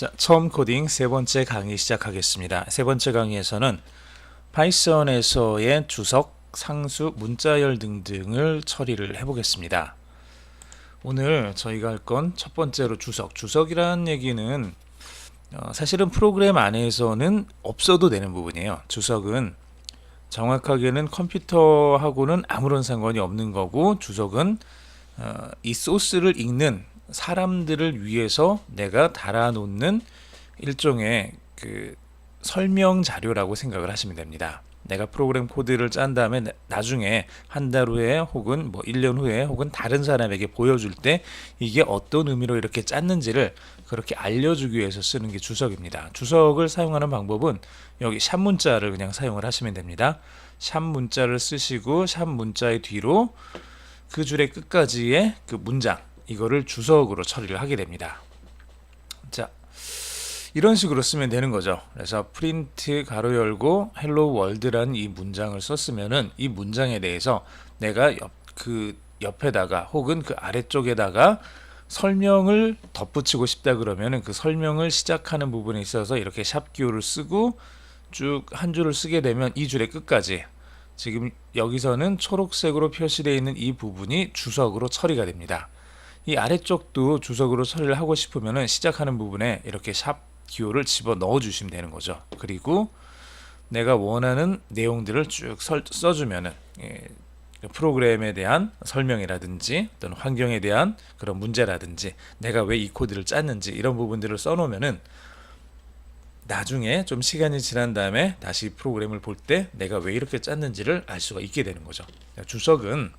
자, 처음 코딩 세 번째 강의 시작하겠습니다. 세 번째 강의에서는 파이썬에서의 주석, 상수, 문자열 등등을 처리를 해보겠습니다. 오늘 저희가 할 건 첫 번째로 주석. 주석이라는 얘기는 사실은 프로그램 안에서는 없어도 되는 부분이에요. 주석은 정확하게는 컴퓨터하고는 아무런 상관이 없는 거고, 주석은 이 소스를 읽는 사람들을 위해서 내가 달아놓는 일종의 그 설명 자료라고 생각을 하시면 됩니다. 내가 프로그램 코드를 짠 다음에 나중에 한 달 후에 혹은 뭐 1년 후에 혹은 다른 사람에게 보여줄 때 이게 어떤 의미로 이렇게 짰는지를 그렇게 알려주기 위해서 쓰는 게 주석입니다. 주석을 사용하는 방법은 여기 샵 문자를 그냥 사용을 하시면 됩니다. 샵 문자를 쓰시고 샵 문자의 뒤로 그 줄의 끝까지의 그 문장, 이거를 주석으로 처리를 하게 됩니다. 자, 이런 식으로 쓰면 되는 거죠. 그래서 프린트 가로 열고 헬로 월드라는 이 문장을 썼으면은 이 문장에 대해서 내가 그 옆에다가 혹은 그 아래쪽에다가 설명을 덧붙이고 싶다 그러면은 그 설명을 시작하는 부분에 있어서 이렇게 샵 기호를 쓰고 쭉 한 줄을 쓰게 되면 이 줄의 끝까지, 지금 여기서는 초록색으로 표시되어 있는 이 부분이 주석으로 처리가 됩니다. 이 아래쪽도 주석으로 처리를 하고 싶으면 시작하는 부분에 이렇게 샵 기호를 집어 넣어 주시면 되는 거죠. 그리고 내가 원하는 내용들을 쭉 써주면은 프로그램에 대한 설명이라든지 어떤 환경에 대한 그런 문제라든지 내가 왜 이 코드를 짰는지 이런 부분들을 써놓으면은 나중에 좀 시간이 지난 다음에 다시 프로그램을 볼 때 내가 왜 이렇게 짰는지를 알 수가 있게 되는 거죠. 주석은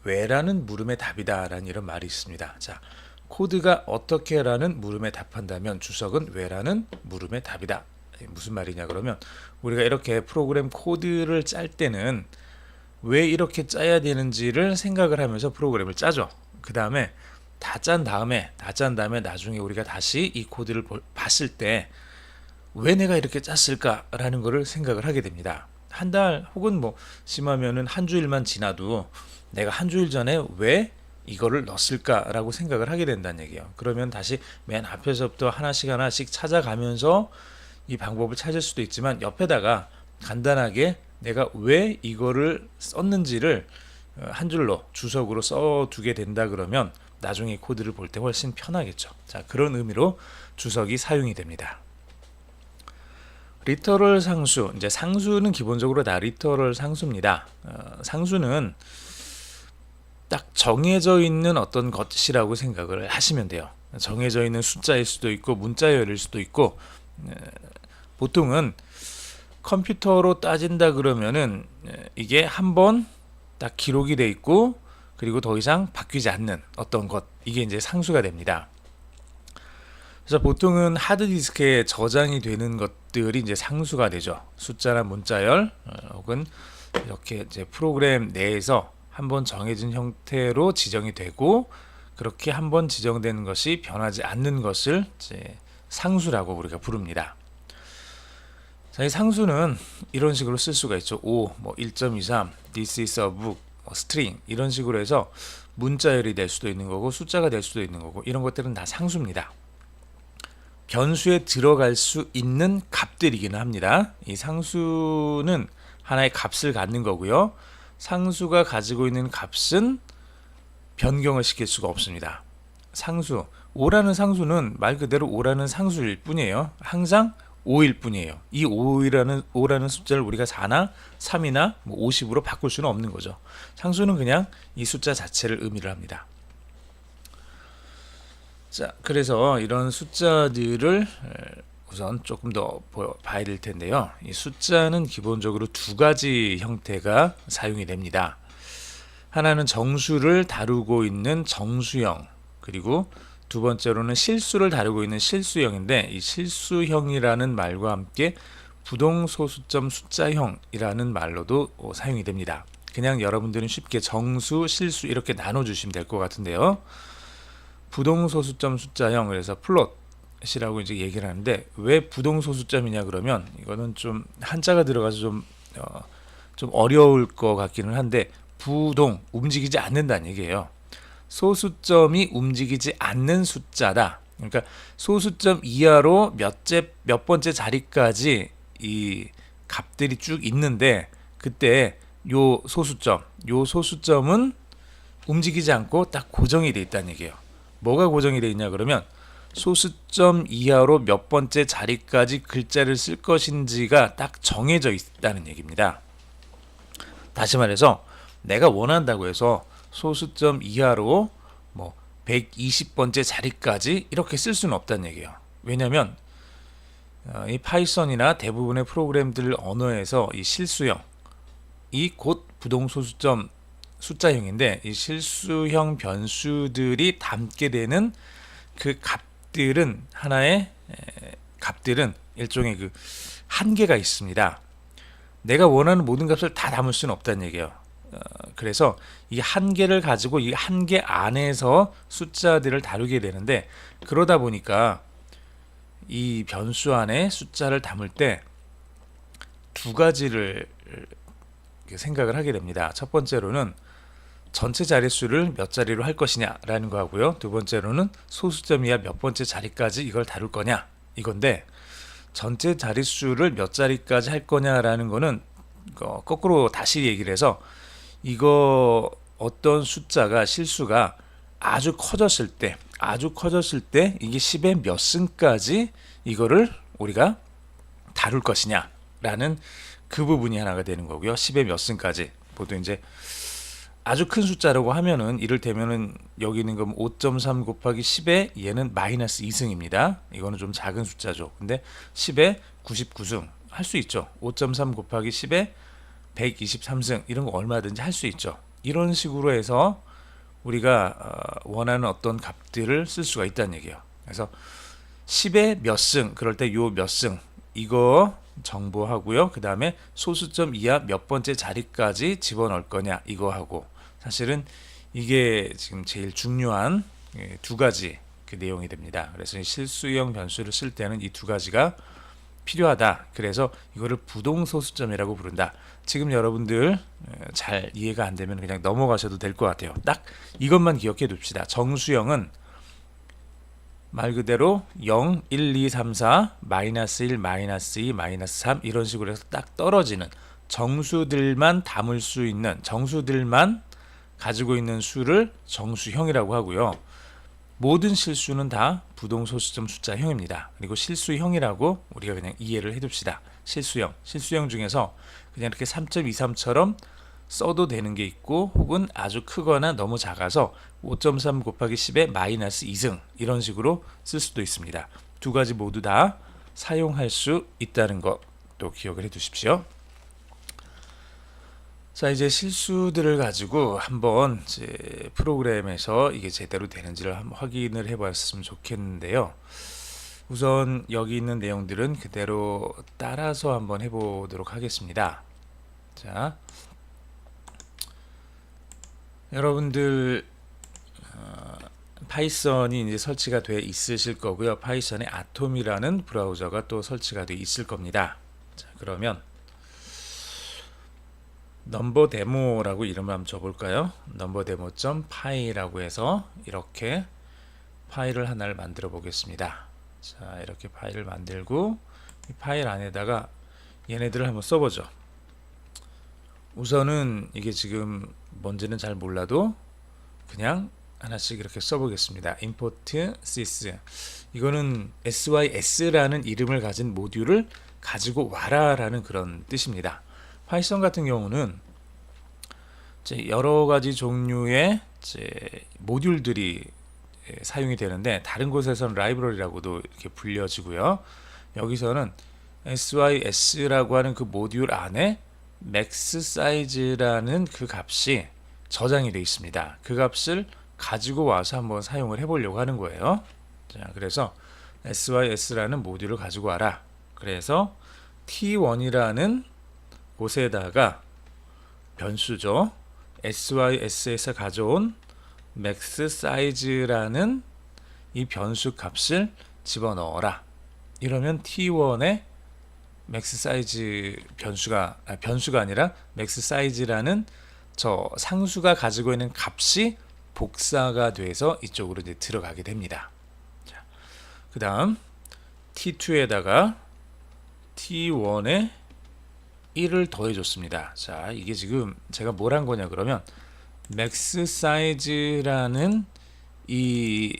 왜라는 물음의 답이다 라는 이런 말이 있습니다. 자, 코드가 어떻게 라는 물음에 답한다면 주석은 왜라는 물음의 답이다. 무슨 말이냐 그러면 우리가 이렇게 프로그램 코드를 짤 때는 왜 이렇게 짜야 되는지를 생각을 하면서 프로그램을 짜죠. 그 다음에 다 짠 다음에 나중에 우리가 다시 이 코드를 봤을 때 왜 내가 이렇게 짰을까 라는 거를 생각을 하게 됩니다. 한 달 혹은 뭐 심하면은 한 주일만 지나도 내가 한 주일 전에 왜 이거를 넣었을까라고 생각을 하게 된다는 얘기예요. 그러면 다시 맨 앞에서부터 하나씩 찾아가면서 이 방법을 찾을 수도 있지만 옆에다가 간단하게 내가 왜 이거를 썼는지를 한 줄로 주석으로 써두게 된다 그러면 나중에 코드를 볼 때 훨씬 편하겠죠. 자, 그런 의미로 주석이 사용이 됩니다. 리터럴 상수, 이제 상수는 기본적으로 다 리터럴 상수입니다. 상수는 딱 정해져 있는 어떤 것이라고 생각을 하시면 돼요. 정해져 있는 숫자일 수도 있고 문자열일 수도 있고, 보통은 컴퓨터로 따진다 그러면은 이게 한번 딱 기록이 돼 있고 그리고 더 이상 바뀌지 않는 어떤 것, 이게 이제 상수가 됩니다. 그래서 보통은 하드디스크에 저장이 되는 것들이 이제 상수가 되죠. 숫자나 문자열 혹은 이렇게 이제 프로그램 내에서 한번 정해진 형태로 지정이 되고 그렇게 한번 지정되는 것이 변하지 않는 것을 이제 상수라고 우리가 부릅니다. 자, 이 상수는 이런 식으로 쓸 수가 있죠. 5, 뭐 1.23, this is a book, string 이런 식으로 해서 문자열이 될 수도 있는 거고 숫자가 될 수도 있는 거고 이런 것들은 다 상수입니다. 변수에 들어갈 수 있는 값들이기는 합니다. 이 상수는 하나의 값을 갖는 거고요. 상수가 가지고 있는 값은 변경을 시킬 수가 없습니다. 상수, 5라는 상수는 말 그대로 5라는 상수일 뿐이에요. 항상 5일 뿐이에요. 이 5라는 숫자를 우리가 4나 3이나 뭐 50으로 바꿀 수는 없는 거죠. 상수는 그냥 이 숫자 자체를 의미를 합니다. 자, 그래서 이런 숫자들을 우선 조금 더 봐야 될 텐데요. 이 숫자는 기본적으로 두 가지 형태가 사용이 됩니다. 하나는 정수를 다루고 있는 정수형, 그리고 두 번째로는 실수를 다루고 있는 실수형인데 이 실수형이라는 말과 함께 부동소수점 숫자형이라는 말로도 사용이 됩니다. 그냥 여러분들은 쉽게 정수, 실수 이렇게 나눠주시면 될 것 같은데요. 부동소수점 숫자형, 그래서 플롯이라고 이제 얘기를 하는데 왜 부동소수점이냐 그러면 이거는 좀 한자가 들어가서 좀 어려울 것 같기는 한데 움직이지 않는다는 얘기예요. 소수점이 움직이지 않는 숫자다. 그러니까 소수점 이하로 몇 번째 자리까지 이 값들이 쭉 있는데, 그때 요 소수점은 움직이지 않고 딱 고정이 돼 있다는 얘기예요. 뭐가 고정이 돼 있냐 그러면 소수점 이하로 몇 번째 자리까지 글자를 쓸 것인지가 딱 정해져 있다는 얘기입니다. 다시 말해서 내가 원한다고 해서 소수점 이하로 뭐 120번째 자리까지 이렇게 쓸 수는 없다는 얘기예요. 왜냐하면 이 파이썬이나 대부분의 프로그램들 언어에서 이 실수형, 이 곧 부동소수점 숫자형인데, 이 실수형 변수들이 담게 되는 그 값들은 값들은 일종의 그 한계가 있습니다. 내가 원하는 모든 값을 다 담을 수는 없다는 얘기예요. 그래서 이 한계를 가지고 이 한계 안에서 숫자들을 다루게 되는데, 그러다 보니까 이 변수 안에 숫자를 담을 때 두 가지를 생각을 하게 됩니다. 첫 번째로는 전체 자릿수를 몇 자리로 할 것이냐라는 거 하고요. 두 번째로는 소수점 이하 몇 번째 자리까지 이걸 다룰 거냐 이건데, 전체 자릿수를 몇 자리까지 할 거냐라는 거는 거꾸로 다시 얘기를 해서, 이거 어떤 숫자가 실수가 아주 커졌을 때 이게 10의 몇 승까지 이거를 우리가 다룰 것이냐라는 그 부분이 하나가 되는 거고요. 10의 몇 승까지 보통 이제 아주 큰 숫자라고 하면은 이를테면은 여기 있는 건 5.3 곱하기 10에 얘는 마이너스 2승입니다. 이거는 좀 작은 숫자죠. 근데 10에 99승 할 수 있죠. 5.3 곱하기 10에 123승 이런 거 얼마든지 할 수 있죠. 이런 식으로 해서 우리가 원하는 어떤 값들을 쓸 수가 있다는 얘기예요. 그래서 10에 몇 승, 그럴 때 요 몇 승 이거 정보하고요. 그 다음에 소수점 이하 몇 번째 자리까지 집어넣을 거냐 이거 하고, 사실은 이게 지금 제일 중요한 두 가지 그 내용이 됩니다. 그래서 실수형 변수를 쓸 때는 이 두 가지가 필요하다. 그래서 이거를 부동소수점이라고 부른다. 지금 여러분들 잘 이해가 안 되면 그냥 넘어가셔도 될 것 같아요. 딱 이것만 기억해 둡시다. 정수형은 말 그대로 0, 1, 2, 3, 4, 마이너스 1, 마이너스 2, 마이너스 3 이런 식으로 해서 딱 떨어지는 정수들만 담을 수 있는, 정수들만 가지고 있는 수를 정수형이라고 하고요. 모든 실수는 다 부동소수점 숫자형입니다. 그리고 실수형이라고 우리가 그냥 이해를 해둡시다. 실수형 중에서 그냥 이렇게 3.23처럼 써도 되는 게 있고, 혹은 아주 크거나 너무 작아서 5.3 곱하기 10에 마이너스 2승 이런 식으로 쓸 수도 있습니다. 두 가지 모두 다 사용할 수 있다는 것도 기억을 해 두십시오. 자, 이제 실수들을 가지고 한번 이제 프로그램에서 이게 제대로 되는지를 한번 확인을 해 봤으면 좋겠는데요. 우선 여기 있는 내용들은 그대로 따라서 한번 해 보도록 하겠습니다. 자, 여러분들 파이썬이 이제 설치가 되어 있으실 거고요. 파이썬의 아톰이라는 브라우저가 또 설치가 되어 있을 겁니다. 자, 그러면 넘버데모라고 이름을 한번 줘볼까요? 넘버데모.py라고 해서 이렇게 파일을 하나를 만들어 보겠습니다. 자, 이렇게 파일을 만들고 이 파일 안에다가 얘네들을 한번 써보죠. 우선은 이게 지금 뭔지는 잘 몰라도 그냥 하나씩 이렇게 써보겠습니다. import sys, 이거는 sys라는 이름을 가진 모듈을 가지고 와라 라는 그런 뜻입니다. 파이썬 같은 경우는 여러 가지 종류의 모듈들이 사용이 되는데, 다른 곳에서는 라이브러리라고도 이렇게 불려지고요. 여기서는 sys라고 하는 그 모듈 안에 max size라는 그 값이 저장이 되어 있습니다. 그 값을 가지고 와서 한번 사용을 해보려고 하는 거예요. 자, 그래서 sys라는 모듈을 가지고 와라. 그래서 t1이라는 곳에다가 변수죠. sys에서 가져온 max size라는 이 변수 값을 집어넣어라. 이러면 t1의 max size 변수가 아니라 max size라는 저 상수가 가지고 있는 값이 복사가 돼서 이쪽으로 이제 들어가게 됩니다. 자, 그 다음 T2에다가 T1에 1을 더해줬습니다. 자, 이게 지금 제가 뭘 한 거냐 그러면 맥스 사이즈라는 이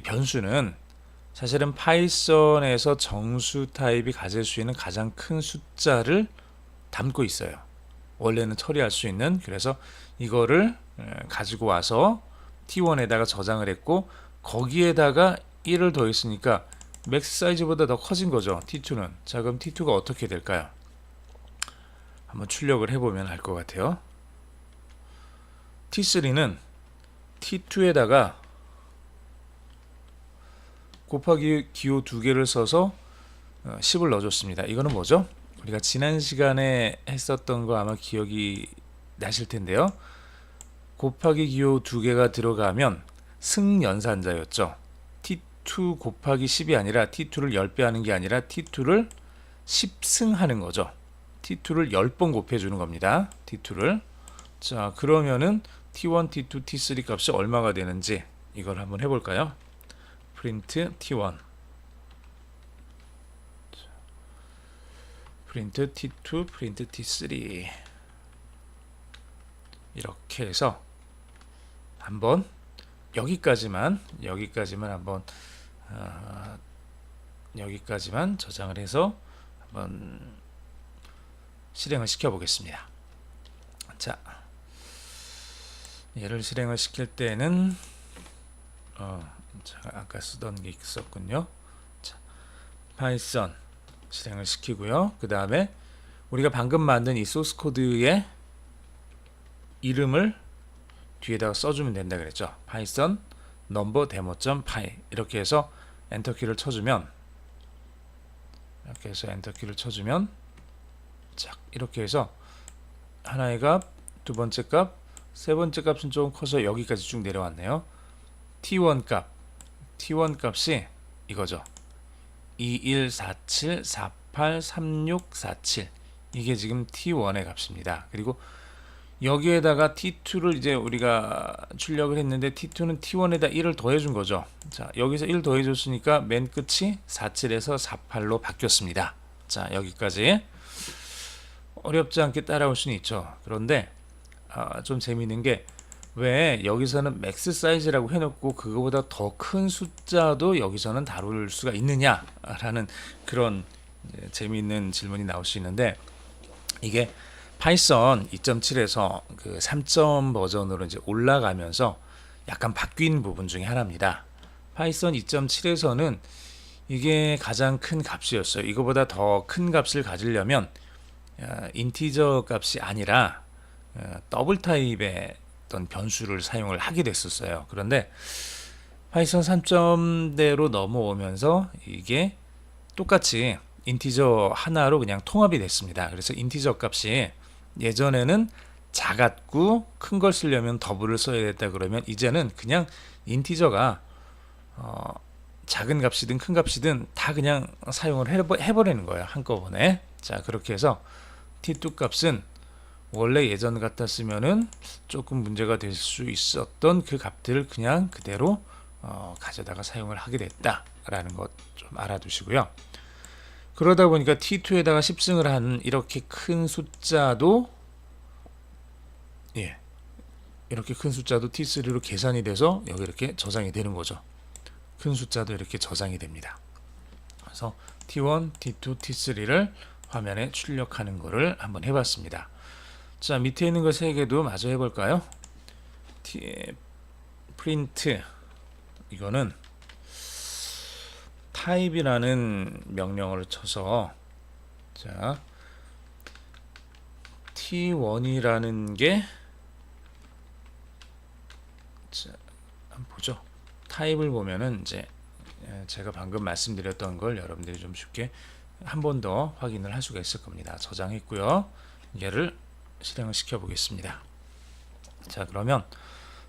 변수는 사실은 파이썬에서 정수 타입이 가질 수 있는 가장 큰 숫자를 담고 있어요. 원래는 처리할 수 있는. 그래서 이거를 가지고 와서 T1에다가 저장을 했고 거기에다가 1을 더했으니까 맥스 사이즈보다 더 커진 거죠. T2는. 자, 그럼 T2가 어떻게 될까요? 한번 출력을 해보면 알 것 같아요. T3는 T2에다가 곱하기 기호 2개를 써서 10을 넣어줬습니다. 이거는 뭐죠? 우리가 지난 시간에 했었던 거 아마 기억이 나실 텐데요. 곱하기 기호 2개가 들어가면 승연산자였죠. T2 곱하기 10이 아니라 T2를 10배 하는 게 아니라 T2를 10승하는 거죠. T2를 10번 곱해주는 겁니다. T2를. 자, 그러면은 T1, T2, T3 값이 얼마가 되는지 이걸 한번 해볼까요? 프린트 T1, 프린트 T2, 프린트 T3 이렇게 해서 한번 여기까지만 한번 여기까지만 저장을 해서 한번 실행을 시켜 보겠습니다. 자, 얘를 실행을 시킬 때는 제가 아까 쓰던 게 있었군요. 자, 파이썬 실행을 시키고요. 그 다음에 우리가 방금 만든 이 소스 코드의 이름을 뒤에다가 써주면 된다 그랬죠. 파이썬 number demo.py 이렇게 해서 엔터키를 쳐주면 자, 이렇게 해서 하나의 값, 두 번째 값, 세 번째 값은 조금 커서 여기까지 쭉 내려왔네요. T1 값이 이거죠. 2147483647 이게 지금 T1의 값입니다. 그리고 여기에다가 T2를 이제 우리가 출력을 했는데 T2는 T1에다 1을 더해준 거죠. 자, 여기서 1 더해줬으니까 맨 끝이 47에서 48로 바뀌었습니다. 자, 여기까지 어렵지 않게 따라올 수는 있죠. 그런데 좀 재미있는 게 왜 여기서는 맥스 사이즈라고 해놓고 그거보다 더 큰 숫자도 여기서는 다룰 수가 있느냐라는 그런 재미있는 질문이 나올 수 있는데 이게 파이썬 2.7에서 그 3점 버전으로 이제 올라가면서 약간 바뀐 부분 중에 하나입니다. 파이썬 2.7에서는 이게 가장 큰 값이었어요. 이거보다 더 큰 값을 가지려면 인티저 값이 아니라 더블 타입의 어떤 변수를 사용을 하게 됐었어요. 그런데 파이썬 3점대로 넘어오면서 이게 똑같이 인티저 하나로 그냥 통합이 됐습니다. 그래서 인티저 값이 예전에는 작았고 큰 걸 쓰려면 더블을 써야 됐다 그러면 이제는 그냥 인티저가 작은 값이든 큰 값이든 다 그냥 사용을 해버리는 거예요. 한꺼번에. 자, 그렇게 해서 T2 값은 원래 예전 같았으면은 조금 문제가 될 수 있었던 그 값들을 그냥 그대로 가져다가 사용을 하게 됐다라는 것 좀 알아두시고요. 그러다 보니까 T2에다가 10승을 한 이렇게 큰 숫자도 이렇게 큰 숫자도 T3로 계산이 돼서 여기 이렇게 저장이 되는 거죠. 큰 숫자도 이렇게 저장이 됩니다. 그래서 T1, T2, T3를 화면에 출력하는 거를 한번 해봤습니다. 자, 밑에 있는 거 세 개도 마저 해볼까요? 프린트 이거는 타입이라는 명령어를 쳐서 자 T1이라는 게 자, 한번 보죠. 타입을 보면은 이제 제가 방금 말씀드렸던 걸 여러분들이 좀 쉽게 한 번 더 확인을 할 수가 있을 겁니다. 저장했고요. 얘를 실행을 시켜 보겠습니다. 자, 그러면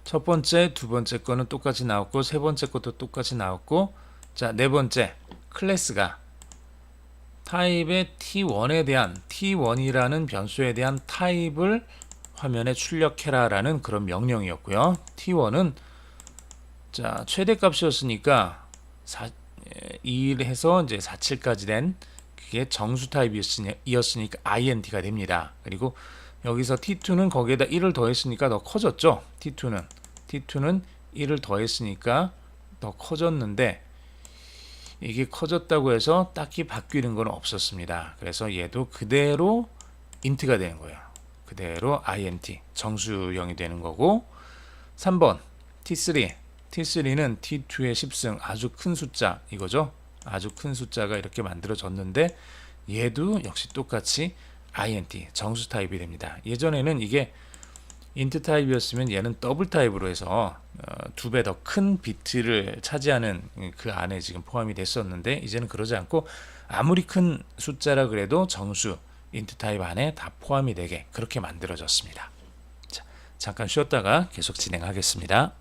첫 번째, 두 번째 거는 똑같이 나왔고 세 번째 것도 똑같이 나왔고 자, 네 번째 클래스가 타입의 T1에 대한 T1이라는 변수에 대한 타입을 화면에 출력해라 라는 그런 명령이었고요. T1은 자, 최대값이었으니까 1에서 이제 47까지 된 그게 정수 타입이었으니까 int가 됩니다. 그리고 여기서 t2는 거기에다 1을 더했으니까 더 커졌죠. t2는 1을 더했으니까 더 커졌는데 이게 커졌다고 해서 딱히 바뀌는 건 없었습니다. 그래서 얘도 그대로 int가 되는 거예요. 그대로 int 정수형이 되는 거고 3번 T3는 T2의 10승 아주 큰 숫자 이거죠. 아주 큰 숫자가 이렇게 만들어졌는데 얘도 역시 똑같이 int 정수 타입이 됩니다. 예전에는 이게 int 타입이었으면 얘는 더블 타입으로 해서 2배 더 큰 비트를 차지하는 그 안에 지금 포함이 됐었는데 이제는 그러지 않고 아무리 큰 숫자라 그래도 정수 int 타입 안에 다 포함이 되게 그렇게 만들어졌습니다. 자, 잠깐 쉬었다가 계속 진행하겠습니다.